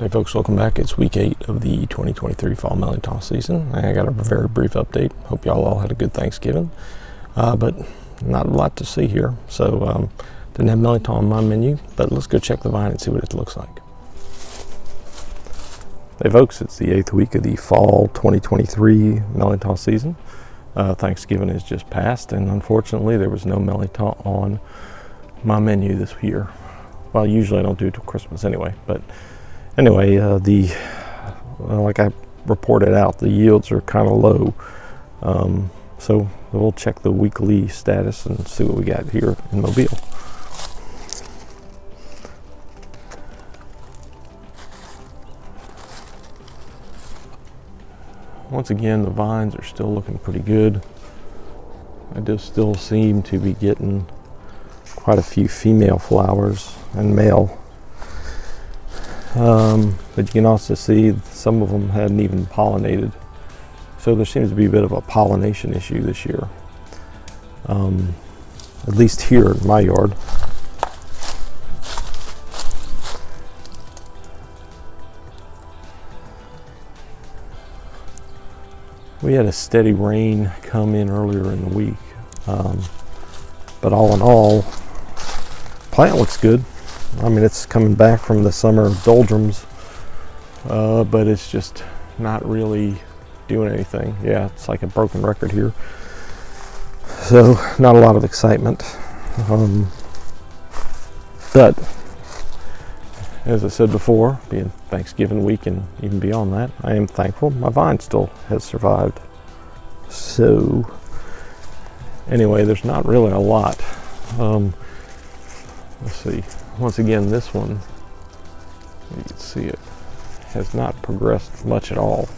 Hey folks, welcome back. It's week 8 of the 2023 fall Mirliton season. I got a very brief update. Hope y'all all had a good Thanksgiving, but not a lot to see here. So didn't have Mirliton on my menu, but let's go check the vine and see what it looks like. Hey folks, it's the 8th week of the fall 2023 Mirliton season. Thanksgiving has just passed, and unfortunately there was no Mirliton on my menu this year. Well, usually I don't do it till Christmas anyway, but anyway, like I reported out, the yields are kind of low. So we'll check the weekly status and see what we got here in Mobile. Once again, the vines are still looking pretty good. I do still seem to be getting quite a few female flowers and male. But you can also see some of them hadn't even pollinated. So there seems to be a bit of a pollination issue this year. At least here in my yard. We had a steady rain come in earlier in the week. But all in all, plant looks good. I mean, it's coming back from the summer doldrums, but it's just not really doing anything. Yeah, it's like a broken record here. So not a lot of excitement. But as I said before, being Thanksgiving week and even beyond that, I am thankful my vine still has survived. So anyway, there's not really a lot. Let's see. Once again, this one, you can see it has not progressed much at all.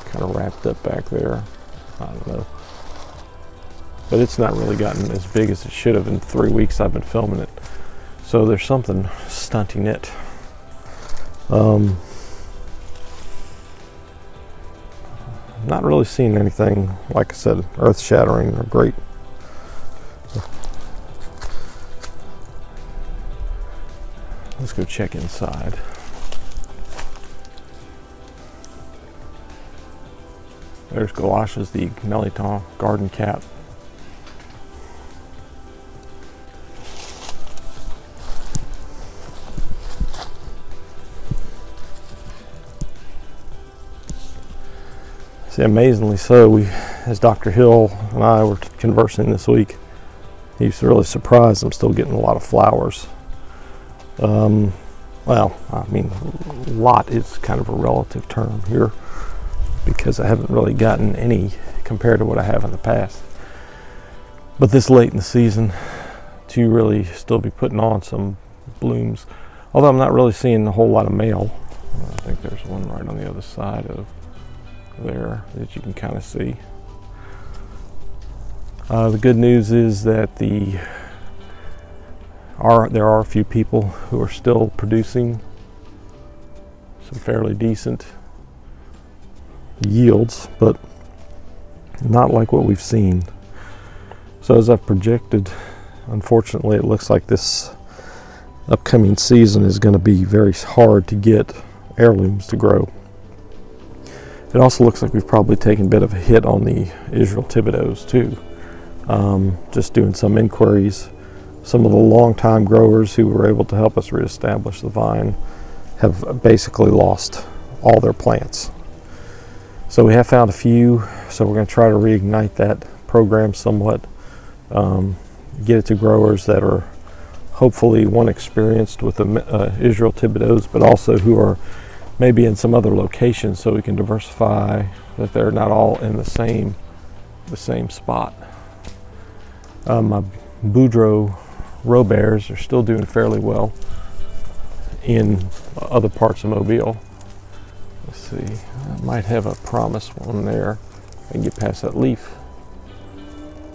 Kind of wrapped up back there. I don't know. But it's not really gotten as big as it should have in 3 weeks I've been filming it. So there's something stunting it. Not really seeing anything, like I said, earth-shattering or great. Let's go check inside. There's galoshes, the Mirliton garden cat. See, amazingly so, as Dr. Hill and I were conversing this week, he's really surprised I'm still getting a lot of flowers. Well, I mean, lot is kind of a relative term here because I haven't really gotten any compared to what I have in the past. But this late in the season to really still be putting on some blooms, although I'm not really seeing a whole lot of male. I think there's one right on the other side of there that you can kind of see. The good news is that there are a few people who are still producing some fairly decent yields, but not like what we've seen. So as I've projected, unfortunately it looks like this upcoming season is going to be very hard to get heirlooms to grow. It also looks like we've probably taken a bit of a hit on the Ishreal Thibodeaux too. Just doing some inquiries. Some of the long-time growers who were able to help us reestablish the vine have basically lost all their plants. So we have found a few, so we're going to try to reignite that program somewhat, get it to growers that are hopefully experienced with the Ishreal Thibodeaux, but also who are maybe in some other locations, so we can diversify, that they're not all in the same spot. My Boudreaux Roberts are still doing fairly well in other parts of Mobile. Let's see, I might have a promise one there. I can get past that leaf.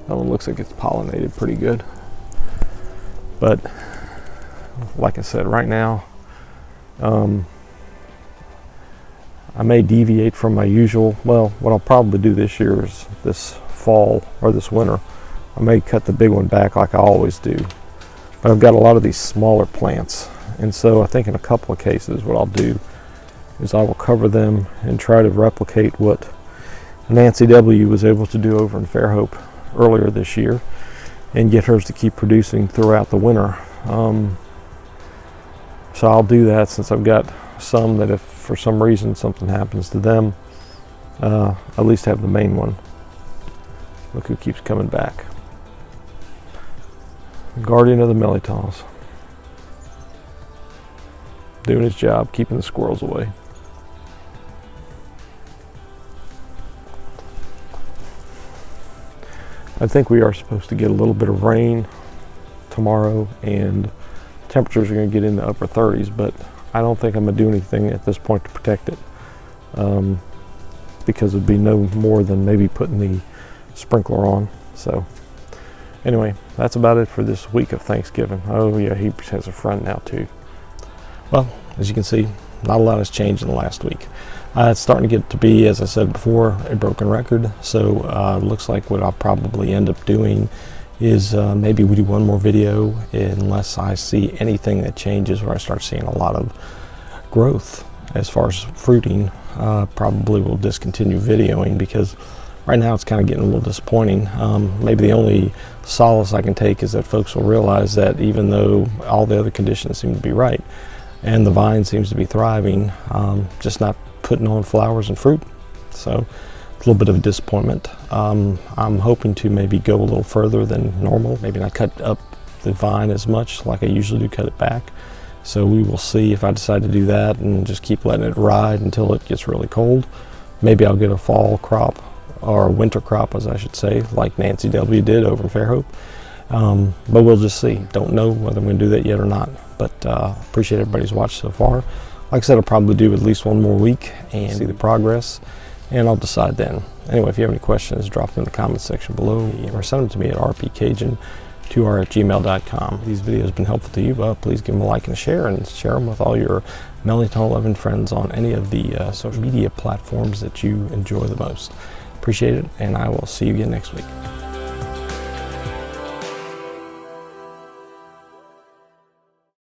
That one looks like it's pollinated pretty good. But like I said, right now, I may deviate from my usual. Well, what I'll probably do this year is this fall or this winter, I may cut the big one back like I always do. But I've got a lot of these smaller plants And so I think in a couple of cases what I'll do is I will cover them and try to replicate what Nancy W. was able to do over in Fairhope earlier this year and get hers to keep producing throughout the winter. So I'll do that, since I've got some that if for some reason something happens to them, at least have the main one. Look who keeps coming back. Guardian of the Mirlitons. Doing his job, keeping the squirrels away. I think we are supposed to get a little bit of rain tomorrow, and temperatures are going to get in the upper 30s, but I don't think I'm going to do anything at this point to protect it, because it would be no more than maybe putting the sprinkler on. So anyway, that's about it for this week of Thanksgiving. Oh yeah, he has a friend now too. Well, as you can see, not a lot has changed in the last week. It's starting to get to be, as I said before, a broken record. So it looks like what I'll probably end up doing is maybe we do one more video, unless I see anything that changes where I start seeing a lot of growth as far as fruiting. Probably will discontinue videoing, because right now it's kind of getting a little disappointing. Maybe the only solace I can take is that folks will realize that even though all the other conditions seem to be right and the vine seems to be thriving, just not putting on flowers and fruit. So a little bit of a disappointment. I'm hoping to maybe go a little further than normal, maybe not cut up the vine as much like I usually do, cut it back. So we will see if I decide to do that and just keep letting it ride until it gets really cold. Maybe I'll get a fall crop, or a winter crop as I should say, like Nancy W. did over in Fairhope. But we'll just see. Don't know whether I'm going to do that yet or not, but appreciate everybody's watched so far. Like I said, I'll probably do at least one more week and see the progress, and I'll decide then. Anyway, if you have any questions, drop them in the comments section below, or send them to me at rpcajun2r@gmail.com. These videos have been helpful to you, please give them a like and a share, and share them with all your Mirliton loving friends on any of the social media platforms that you enjoy the most. Appreciate it, and I will see you again next week.